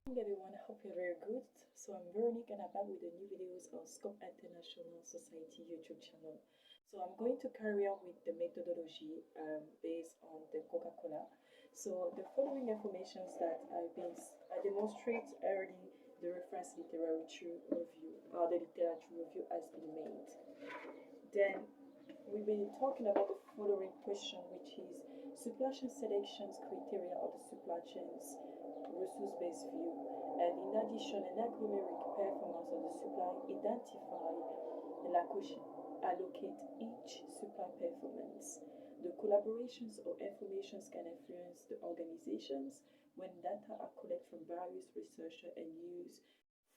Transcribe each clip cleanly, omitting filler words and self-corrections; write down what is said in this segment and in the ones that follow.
Everyone, I hope you're very good. So I'm Veronique and I'm back with the new videos on Scope International Society YouTube channel. So I'm going to carry on with the methodology based on the Coca-Cola. So the following informations that I demonstrate early the reference literature review or the literature review has been made. Then we've been talking about the following question, which is supply chain selections criteria of the supply chains resource-based view, and in addition, an agglomeric performance of the supply identify and allocate each supply performance. The collaborations or informations can influence the organizations when data are collected from various researchers and used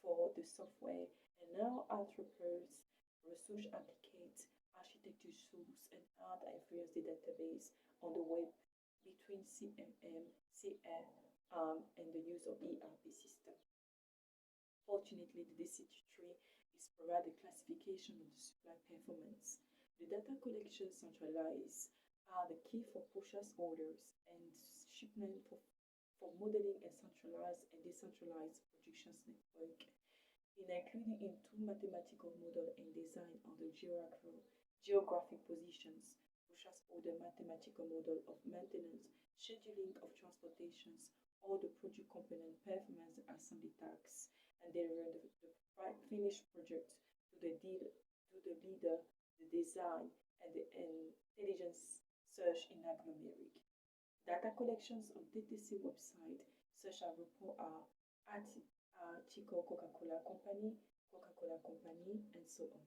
for the software. And now entrepreneurs, research applicate architecture tools and how to influence the database on the web between CMM, CR, and the use of ERP system. Fortunately, the DCT tree is provide the classification of the supply performance. The data collection centralized are the key for purchase orders and shipment for modeling and centralized and decentralized production network. In including in two mathematical model and design on the geographic positions, purchase order mathematical model of maintenance, scheduling of transportations, all the project component performance assembly tasks, and deliver the finished project to the leader, the design, and the intelligence search in agglomeric. Data collections on TTC website, such as report are article Coca-Cola Company, and so on.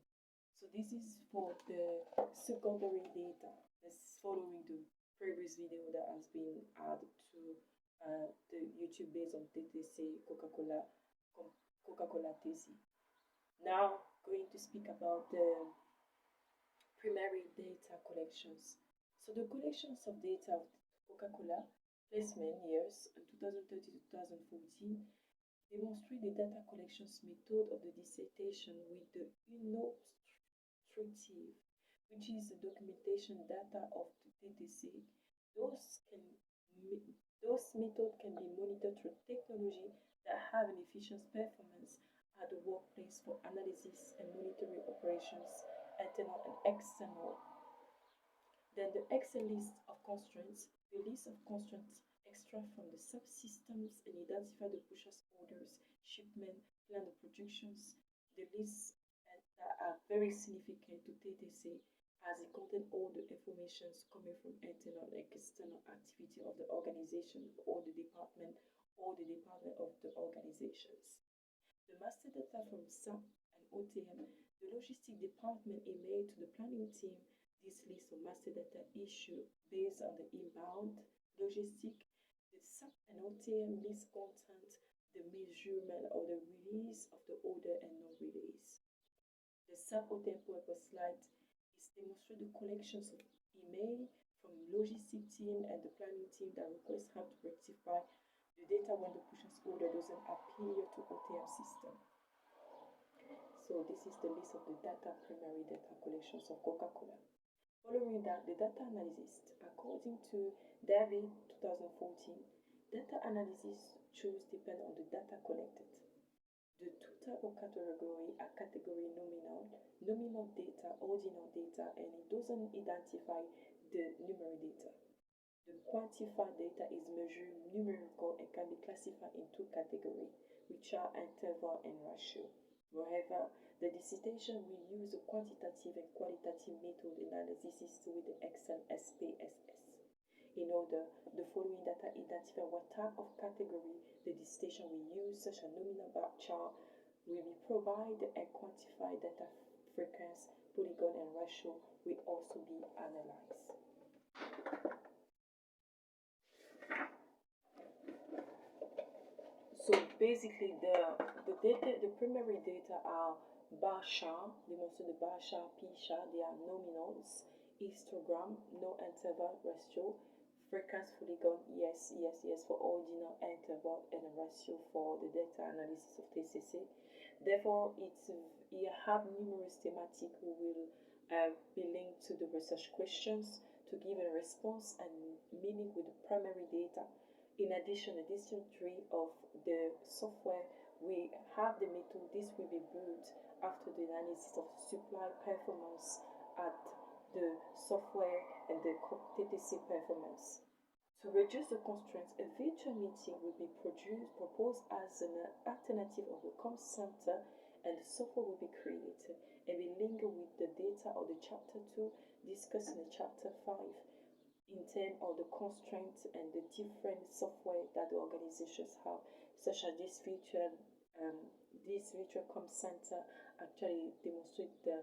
So this is for the secondary data. That's following the previous video that has been added to the YouTube based on TTC Coca-Cola TC. Now going to speak about the primary data collections. So the collections of data of Coca-Cola placement years 2013 to 2014 demonstrate the data collections method of the dissertation with the illustrative, which is the documentation data of the TTC. Those methods can be monitored through technology that have an efficient performance at the workplace for analysis and monitoring operations, internal and external. Then the Excel list of constraints. The list of constraints extract from the subsystems and identify the purchase orders, shipment, plan the productions. The lists that are very significant to TTC as it contains all the informations coming from internal and external activity of the organization or the department of the organizations. The master data from SAP and OTM, the logistic department email to the planning team. This list of master data issue based on the inbound logistic. The SAP and OTM list content the measurement of the release of the order and non-release. The SAP OTM purpose slide is demonstrate the collections of email from logistic team and the planning team that request how to rectify the data when the purchase order doesn't appear to OTM system. So this is the list of the primary data collections of Coca-Cola. Following that, the data analysis. According to David 2014, data analysis choose depend on the data collected. The two types of category are category nominal data, ordinal data, and it doesn't identify the numeric data. The quantified data is measured numerical and can be classified in two categories, which are interval and ratio. However, the dissertation will use a quantitative and qualitative method analysis with the Excel SPSS. In order, the following data identify what type of category the dissertation will use, such as nominal bar chart, will be provided and quantified data frequency, polygon, and ratio will also be analyzed. So basically, the primary data are bar chart, demonstrate the bar chart, P chart, they are nominals, histogram, no interval, ratio, frequency, polygon, yes for ordinal, interval, and ratio for the data analysis of TCC. Therefore, you have numerous thematic who will be linked to the research questions to give a response and meaning with the primary data. In addition, addition 3 of the software, we have the method. This will be built after the analysis of supply performance at the software and the TTC performance. To reduce the constraints, a virtual meeting will be proposed as an alternative of the comm center, and the software will be created and be linked with the data of the chapter 2 discussed in the chapter 5 in terms of the constraints and the different software that the organizations have, such as this virtual comm center actually demonstrate the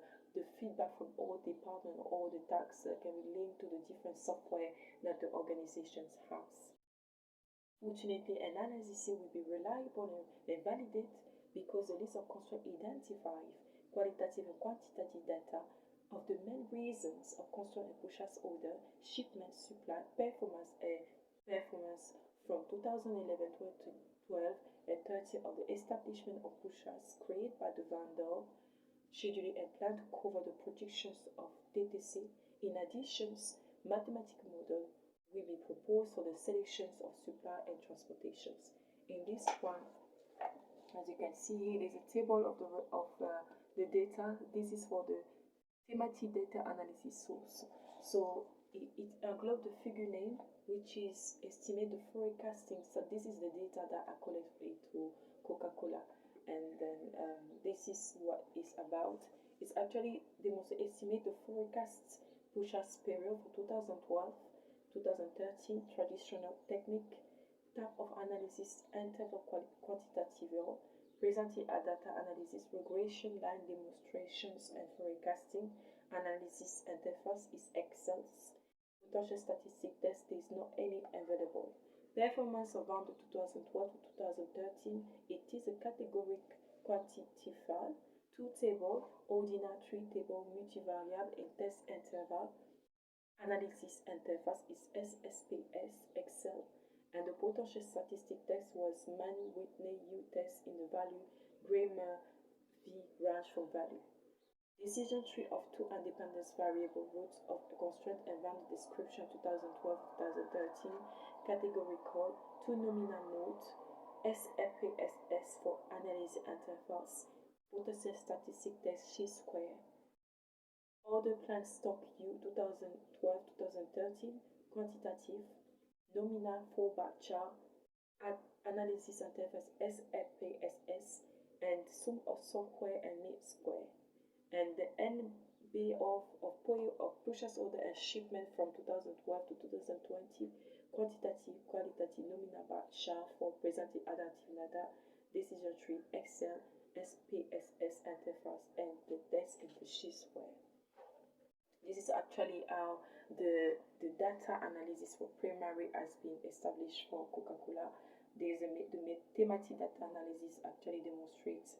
feedback from all departments, all the tasks that can be linked to the different software that the organizations has. Fortunately, an analysis will be reliable and validate because the list of constraints identifies qualitative and quantitative data of the main reasons of constraint and purchase order, shipment, supply, performance, and performance from 2011 to 12 and 30 of the establishment of purchase created by the vendor, scheduling and plan to cover the projections of TTC. In addition, mathematical model will be proposed for the selections of supply and transportations. In this one, as you can see here, there's a table of the data. This is for the thematic data analysis source. So it englobes the figure name, which is estimate the forecasting. So this is the data that I collected to Coca-Cola, and then this is what it's about. It's actually estimate the forecast purchase period for 2012, 2013, traditional technique, type of analysis, and type of quantitative, presented at data analysis, regression, line demonstrations, and forecasting. Analysis interface is Excel. Potential statistic test, there is not any available. Performance around the 2012 to 2013, it is a categoric quantitative, 2 table, ordinal, 3 table, multivariable, and test interval. Analysis interface is SSPS Excel, and the potential statistic test was Mann-Whitney U test in the value Grammar V range for value. Decision tree of 2 independent variable roots of the constraint and random description 2012-2013, category code, 2 nominal nodes, SFPSS for analysis interface, potential statistic test chi-square. Order plan stock U 2012-2013, quantitative, nominal 4-bar chart, analysis interface SFPSS, and sum of software and mean square. And the NB of purchase order and shipment from 2012 to 2020, quantitative, qualitative, nominal bar chart for presented adaptive data, decision tree, Excel, SPSS interface, and the test in the chi-square. This is actually how the data analysis for primary has been established for Coca-Cola. The thematic data analysis actually demonstrates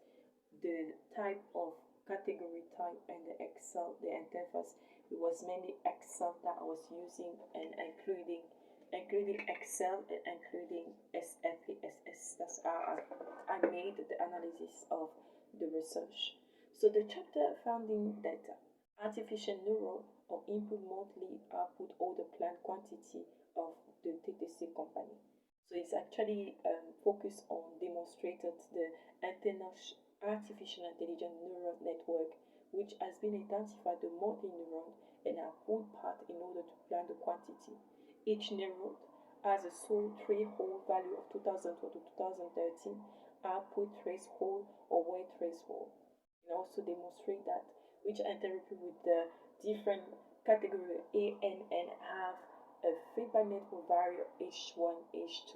the type of category type and the Excel, the interface. It was mainly Excel that I was using, and including Excel and including SFPSS. That's how I made the analysis of the research. So the chapter founding data, artificial neural or input monthly output or the planned quantity of the TTC company. So it's actually focused on demonstrated the artificial intelligence neural network, which has been identified the monthly neuron and are pulled part in order to plan the quantity. Each neuron has a sole threshold value of 2012 to 2013, output threshold or weight threshold. And also demonstrate that which interacting with the different category A and N have a feedback network value H1, H2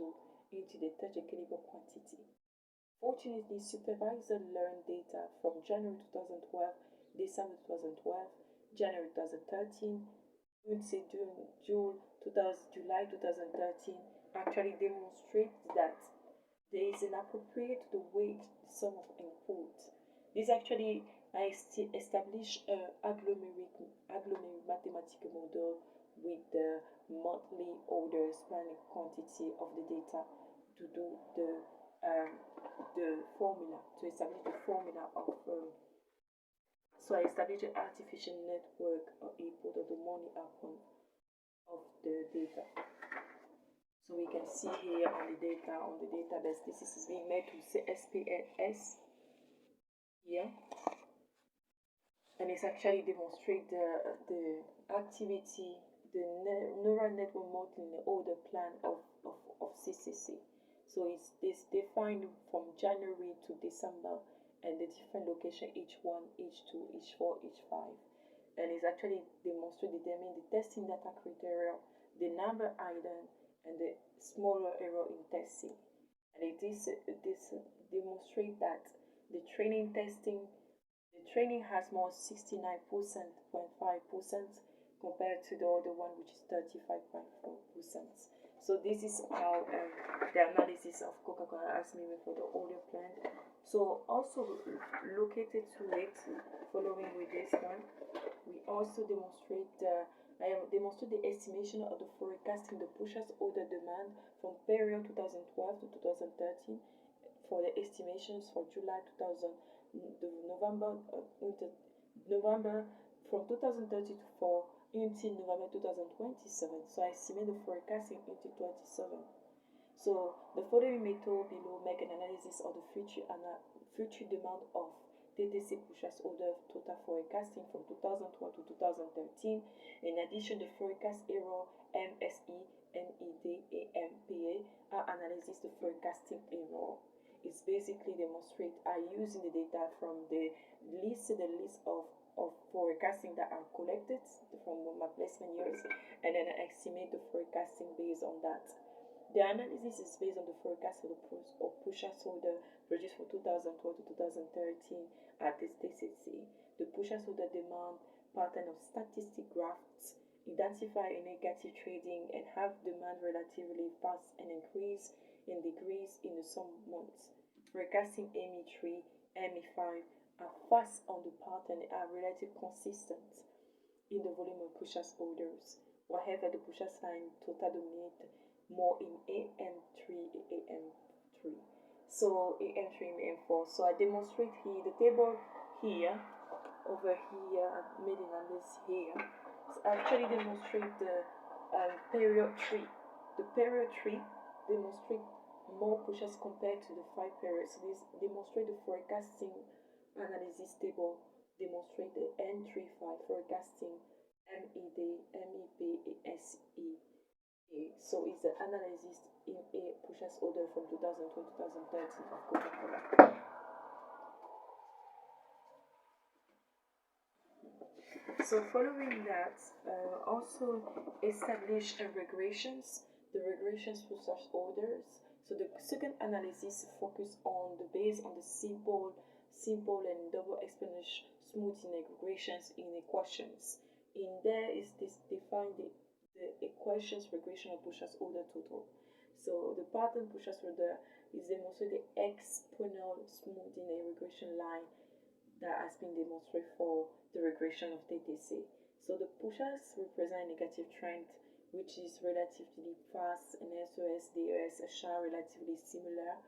into the technical quantity. Fortunately, supervisor learned data from January 2012, December 2012, January 2013, July 2013 actually demonstrates that there is an appropriate to weight sum of input. This actually established an agglomerated mathematical model with the monthly orders planning quantity of the data to do the formula, to establish the formula of so I established an artificial network or input of the money output of the data. So we can see here on the database, this is being made to SPS here, and it's actually demonstrate the activity, the neural network model in the older plan of CCC. So it's defined from January to December, and the different location, each 1, each 2, each 4, each 5. And it's actually determine the testing data criteria, the number hidden, and the smaller error in testing. And this demonstrate that the training has more 69.5% compared to the other one, which is 35.4%. So this is how the analysis of Coca-Cola has been for the older plan. So also located to it, following with this one, we also demonstrate the estimation of the forecasting the purchase order demand from period 2012 to 2013 for the estimations for July 2000 November from 2034 until November 2027. So I estimate the forecasting until 27. So the following method below make an analysis of the future demand of TTC purchase order total forecasting from 2012 to 2013. In addition, the forecast error MSE, MED, AMPA are analysis the forecasting error. It's basically demonstrate using the data from the list of forecasting that are collected from my placement years, and then I estimate the forecasting based on that. The analysis is based on the forecast of the purchase order produced for 2012 to 2013 at the TCCC. The purchase order demand pattern of statistic graphs identify a negative trading and have demand relatively fast and increase in degrees in some months. Forecasting ME3, ME5 are fast on the pattern and are relatively consistent in the volume of purchase orders. However, the purchase line total dominate more in AM3, AM3. So AM3 and AM4. So I demonstrate here the table here, over here, I've made an analysis here. So I actually demonstrate the period 3. The period 3 demonstrate more purchase compared to the 5 periods. So this demonstrate the forecasting analysis table, demonstrate the N35 forecasting MED, MEP, SE. So it's the analysis in a purchase order from 2012 to 2013 of Coca-Cola. So following that, also establish regressions, the regressions purchase orders. So the second analysis focus on the based on the simple and double exponential smoothing regressions in equations. In there is this define the equations regression of purchase order total. So the pattern purchase order is demonstrated the exponential smoothing a regression line that has been demonstrated for the regression of TTC. So the purchase represent negative trend, which is relatively fast, and SOS, DOS are relatively similar.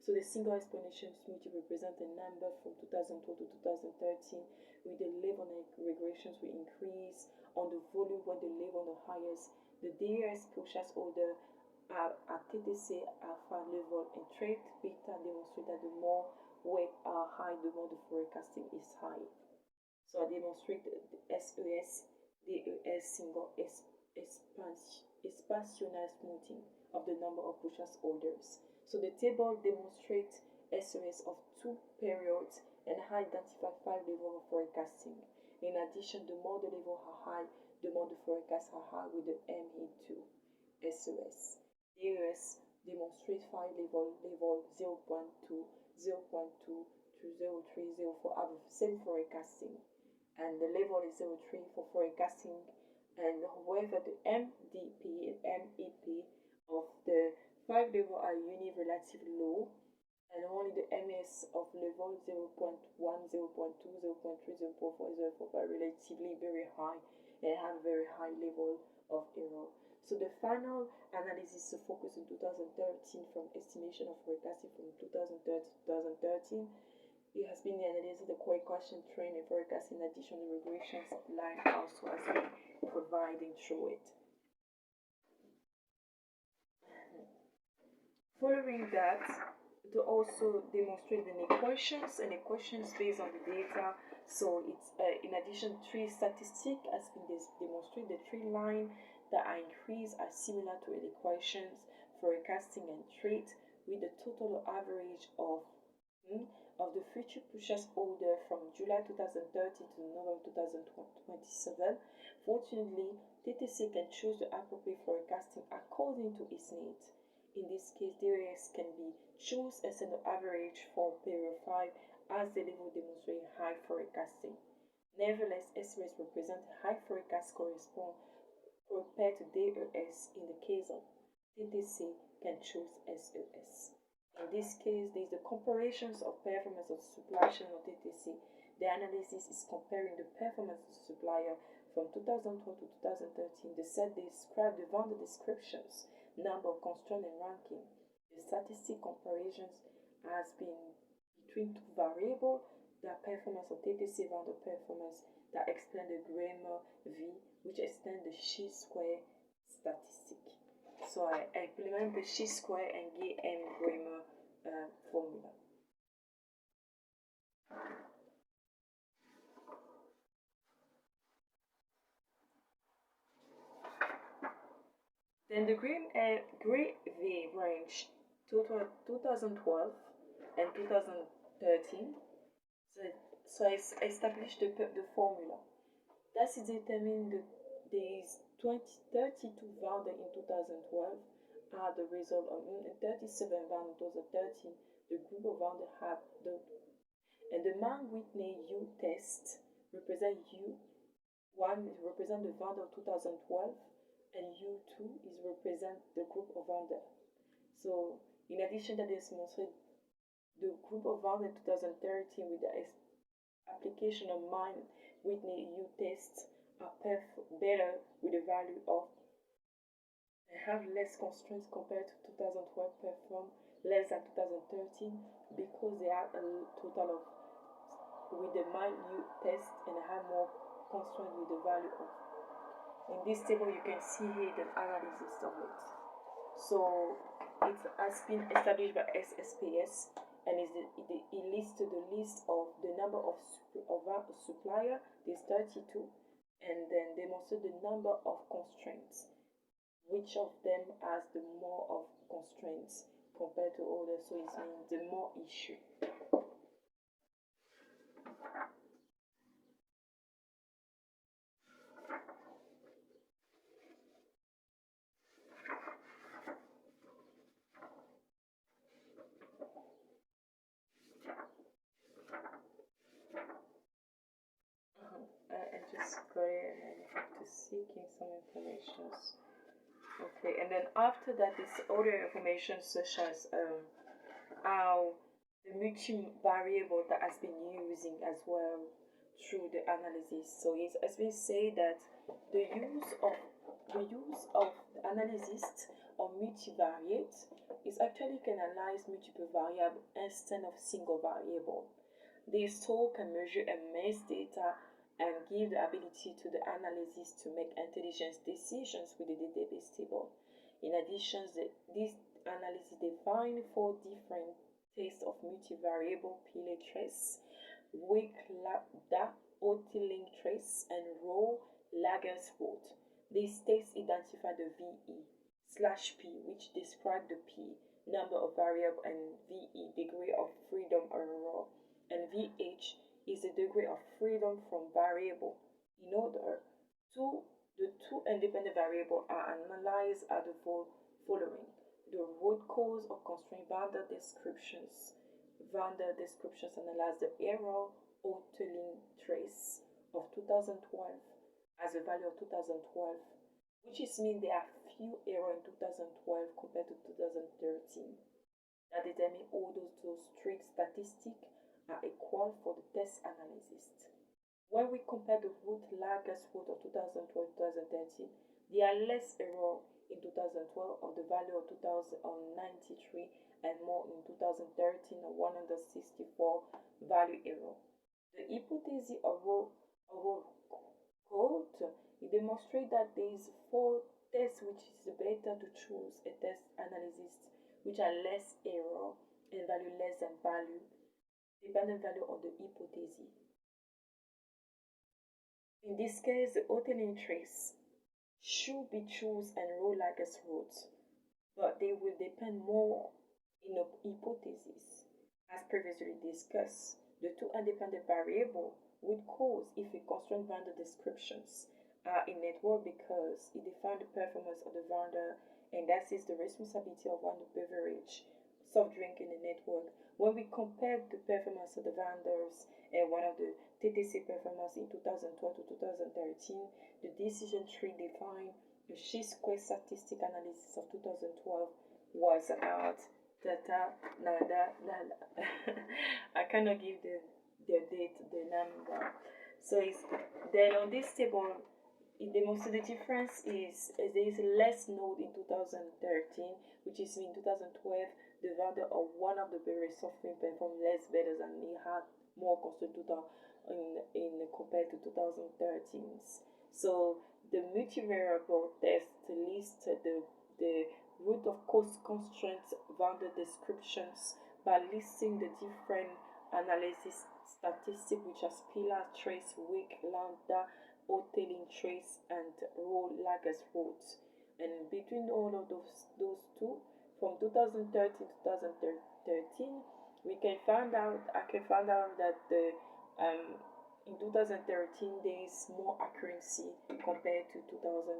So the single exponential smoothing represent a number from 2012 to 2013, with the level of regressions will increase on the volume when the level on the highest. The DOS purchase order at TTC alpha level and trait beta demonstrate that the more weight are high, the more the forecasting is high. So I demonstrate the SOS, DOS single expansional smoothing of the number of purchase orders. So the table demonstrates SOS of 2 periods and identify 5 levels of forecasting. In addition, the more the level are high, the more the forecasts are high with the ME2 SOS. DOS demonstrate 5 level 0.2, 0.2 to 0.3, 0.4 have the same forecasting, and the level is 0.3 for forecasting. And however, the MDP and MEP of the 5 level are relatively low, and only the MS of level 0.1, 0.2, 0.3, 0.4, 0.5 are relatively very high and have very high level of error. So the final analysis to focus in 2013 from estimation of forecasting from 2013 to 2013. It has been the analysis of the core equation train and forecasting additional regressions line also has been providing through it. Following that, to also demonstrate the equations and equations based on the data. So it's in addition, three statistics has been demonstrated. The three lines that are increased are similar to the equations forecasting and trade, with the total average of the future purchase order from July 2030 to November 2027. Fortunately, TTC can choose the appropriate forecasting according to its needs. In this case, DOS can be choose as an average for period 5 as the level demonstrating high forecasting. Nevertheless, estimates represent high forecast correspond compared to DOS. In the case of TTC can choose SOS. In this case, there is the comparisons of performance of supply chain of TTC. The analysis is comparing the performance of the supplier from 2012 to 2013. The set describe the vendor descriptions, number of constraint and ranking. The statistic comparisons has been between two variables, the performance of TTC vendor performance that explain the grammar V, which extend the chi-square statistic. So I implement the chi-square and get M grammar formula. Then the grade V range total 2012 and 2013. So I established the formula. That is determined these 32 vendors in 2012 are the result of 37 vendors in 2013. The group of vendors have the and the Mann-Whitney U test represent U1 represent the vendor of 2012 and U2 is represent the group of vendors. So in addition to this, the group of vendors in 2013 with the application of Mann-Whitney U tests are better with the value of and have less constraints compared to 2012 perform less than 2013 because they have a total of with the Mann-U test and have more constraints with the value of. In this table you can see here the analysis of it. So it has been established by SSPS and it lists the list of the number of supplier, there's 32, and then demonstrate the number of constraints. Which of them has the more of constraints compared to others, so it means the more issue. I just got it and I have to seeking some information. Okay, and then after that is other information such as how the multivariable that has been using as well through the analysis. So it has been said that the use of the analysis of multivariate is actually can analyze multiple variable instead of single variable. This tool can measure and mass data and give the ability to the analysis to make intelligent decisions with the database table. In addition, this analysis defines 4 different tests of multivariable Pillay trace, weak lambda, OT-link trace, and row Lager's root. These tests identify the VE/P, which describe the P, number of variable, and VE, degree of freedom on row, and VH is the degree of freedom from variable. In order, the two independent variables are analyzed as the following: the root cause of constraint vendor descriptions. Vendor descriptions analyze the error OT-link trace of 2012 as a value of 2012, which is mean there are few errors in 2012 compared to 2013. That determine all those strict statistics are equal for the test analysis. When we compare the root Lager's root of 2012-2013, there are less error in 2012 of the value of 2093 and more in 2013 of 164 value error. The hypothesis of code it demonstrates that there is 4 tests which is better to choose a test analysis which are less error and value less than value, dependent value on the hypothesis. In this case, the Hotelling trace should be choose and row like as roots, but they will depend more in a hypothesis. As previously discussed, the two independent variables would cause if a constraint vendor descriptions are in network because it defines the performance of the vendor, and that is the responsibility of one beverage soft drink in the network. When we compare the performance of the vendors and one of the TTC performance in 2012 to 2013, the decision tree defined the chi-square statistic analysis of 2012 was about I cannot give the date, the number. So it's then on this table it demonstrates the difference is there is less node in 2013, which is in 2012 the value of one of the berry software performed less better than it had more constant in compared to 2013. So the multivariable test lists the root of cause constraints vendor descriptions by listing the different analysis statistics which are pillar trace, weak, lambda, Hotelling trace, and row Lagers roads. And between all of those two, from 2013 to 2013, we can find out. I can find out that in 2013 there is more accuracy compared to 2012.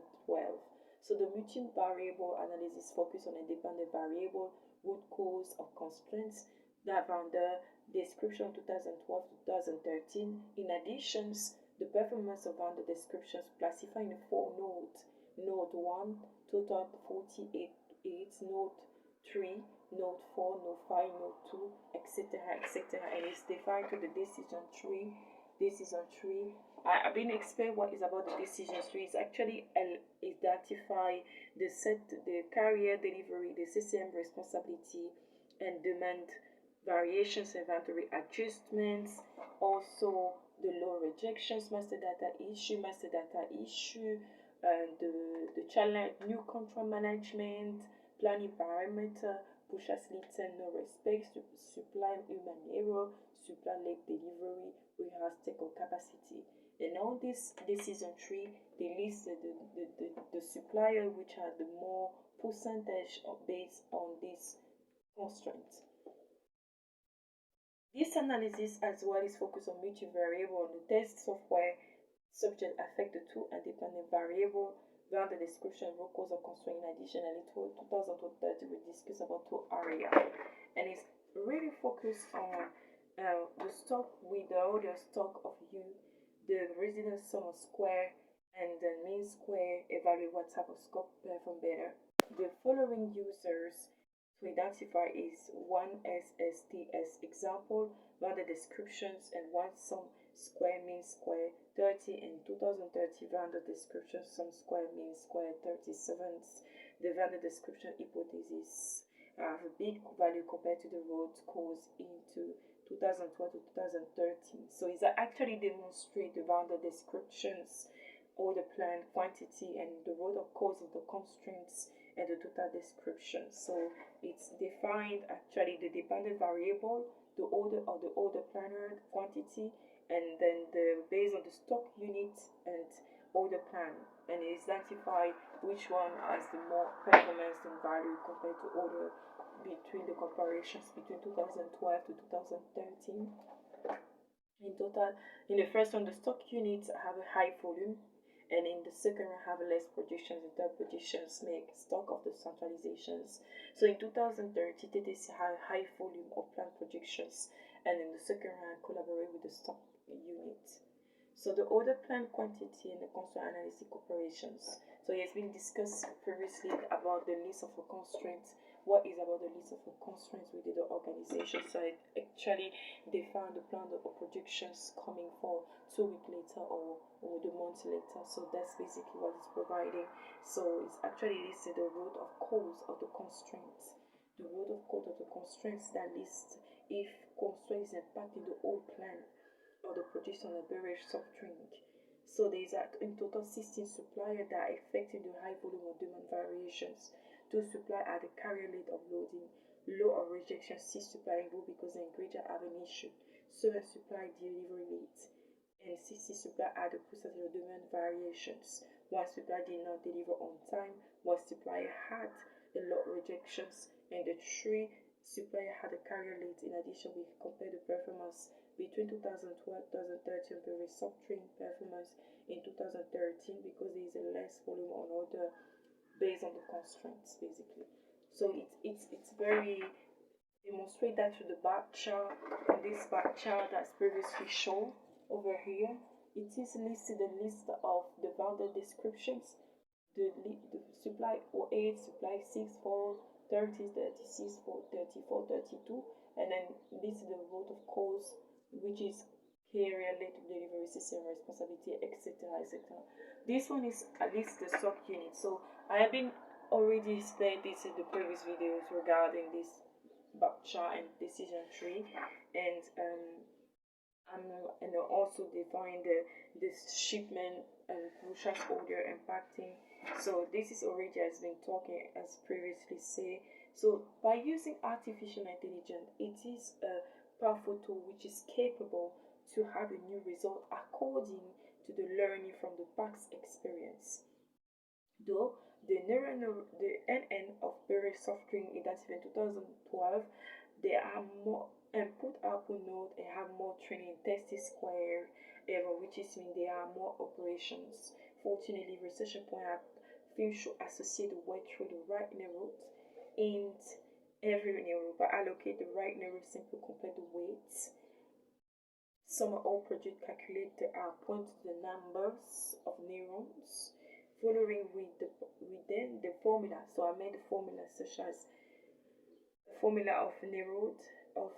So the multivariable analysis focus on independent variable, root cause of constraints that found the description 2012 to 2013. In addition, the performance of vendor descriptions classified in 4 nodes. Node 1, total 48, node 3, node 4, node 5, node 2, etc., etc. And it's defined to the decision tree. Decision tree. I've been explain what is about the decision tree. It's actually identify the carrier delivery, the CCM responsibility, and demand variations, inventory adjustments, also the low rejections, master data issue, and the challenge, new control management, planning parameter, push as lead time, no respect, supply human error, supply late delivery, warehouse take on capacity. And on this decision tree, they list the supplier which are the more percentage based on this constraint. This analysis as well is focused on multivariable on the test software subject affect the two independent variable vendor description, root cause of constraint. Additionally, 2030 we discuss about 2 areas, and it's really focused on the stock with the order stock of U, the residence sum of square, and the mean square. Evaluate what type of scope perform better. The following users to identify is 1SSTS example, vendor descriptions, and 1 sum square mean square 30, and 2030 vendor description sum square mean square 37. The vendor description hypothesis have a big value compared to the root cause into 2012 to 2013. So it's actually demonstrate the vendor descriptions, or the plan quantity, and the root of cause of the constraints and the total description. So it's defined actually the dependent variable, the order of the order planner quantity, and then the based on the stock unit and order plan, and it's identified which one has the more performance and value compared to order between the comparisons between 2012 to 2013. In total, in the first one, the stock units have a high volume, and in the second one have less projections. The third projections make stock of the centralizations. So in 2030, TTC have high volume of plant projections, and in the second round collaborate with the stock unit. So the order plan quantity and the constraint analysis operations. So it has been discussed previously about the list of a constraints. What is about the list of a constraints within the organization? So it actually define the plan of projections coming for 2 weeks later or the month later. So that's basically what it's providing. So it's actually listed the root of cause of the constraints. The root of cause of the constraints that lists if constraints impacting the whole plan or the production of beverage soft drink. So there is in total 16 suppliers that are affecting the high volume of demand variations. 2 supply at the carrier rate of loading, low or rejection. 6 supply low because the ingredient have an issue. 7 supply delivery late, and 60 supply at the processor demand variations. 1 supply did not deliver on time. 1 supplier had a lot of rejections, and the 3 supplier had a carrier late. In addition, we compare the performance between 2012-2013 beverage soft drink performance in 2013 because there is a less volume on order based on the constraints basically. So it's very demonstrate that to the bar chart. And this bar chart that's previously shown over here, it is listed the list of the vendor descriptions, the supply 08, supply 6 for 30, 36 for 34, 32, and then this is the vote of cause, which is carrier late delivery system responsibility, etc., etc. This one is at least the sub unit. So I have been already explained this in the previous videos regarding this chart and decision tree, and also define the shipment and purchase order and packing. So this is already has been talking as previously said. So by using artificial intelligence, it is a powerful tool which is capable to have a new result according to the learning from the past experience. Though the NN of beverage soft drink identified in 2012, there are more input output node and have more training thesis square error, which is mean there are more operations. Fortunately, research point have film should associate the weight through the right neuron and every neuron, but allocate the right neuron simply compare the weights. Some all project calculator are point to the numbers of neurons following with then the formula. So I made the formula such as the formula of neurons of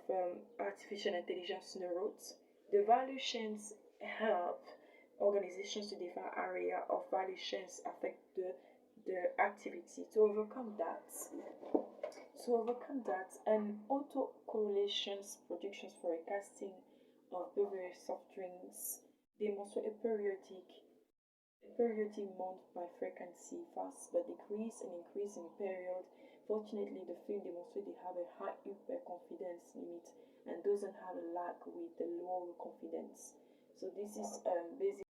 artificial intelligence neurons. The value chains help organizations to define area of value chains affect the activity. To overcome that, and autocorrelations predictions forecasting of beverage soft drinks demonstrate a periodic month by frequency fast but decrease and increase in period. Fortunately, the field demonstrates they have a high hyper confidence limit and doesn't have a lag with the lower confidence. So this is basically